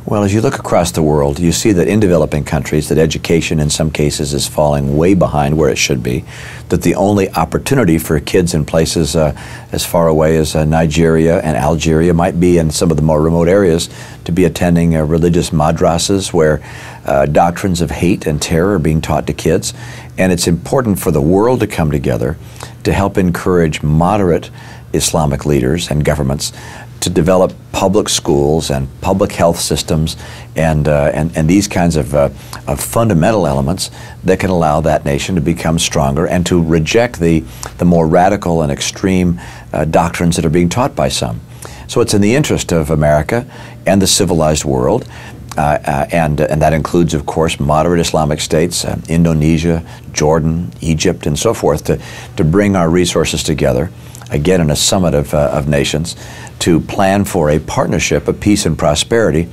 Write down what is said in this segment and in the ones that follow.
Well, as you look across the world, you see that in developing countries that education in some cases is falling way behind where it should be, that the only opportunity for kids in places as far away as Nigeria and Algeria might be in some of the more remote areas to be attending religious madrasas where doctrines of hate and terror are being taught to kids. And it's important for the world to come together to help encourage moderate Islamic leaders and governments to develop public schools and public health systems and these kinds of fundamental elements that can allow that nation to become stronger and to reject the more radical and extreme doctrines that are being taught by some. So it's in the interest of America and the civilized world, and that includes, of course, moderate Islamic states, Indonesia, Jordan, Egypt, and so forth, to bring our resources together, again in a summit of nations, to plan for a partnership of peace and prosperity.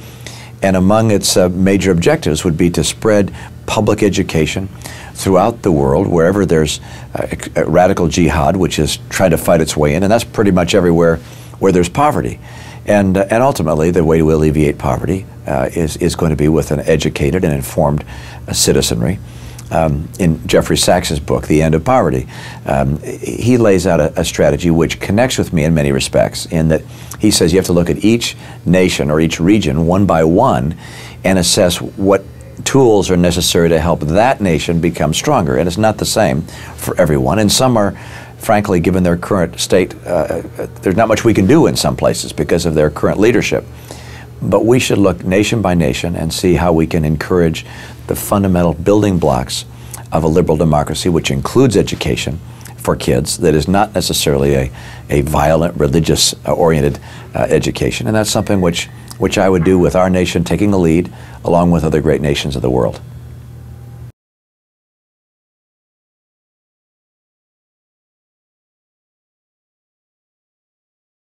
And among its major objectives would be to spread public education throughout the world, wherever there's radical jihad, which is trying to fight its way in, and that's pretty much everywhere where there's poverty. And ultimately, the way to alleviate poverty is going to be with an educated and informed citizenry. In Jeffrey Sachs's book, The End of Poverty, he lays out a strategy which connects with me in many respects, in that he says you have to look at each nation or each region one by one and assess what tools are necessary to help that nation become stronger. And it's not the same for everyone. And some are, frankly, given their current state, there's not much we can do in some places because of their current leadership. But we should look nation by nation and see how we can encourage the fundamental building blocks of a liberal democracy, which includes education for kids, that is not necessarily a violent, religious-oriented education. And that's something which I would do with our nation taking the lead, along with other great nations of the world.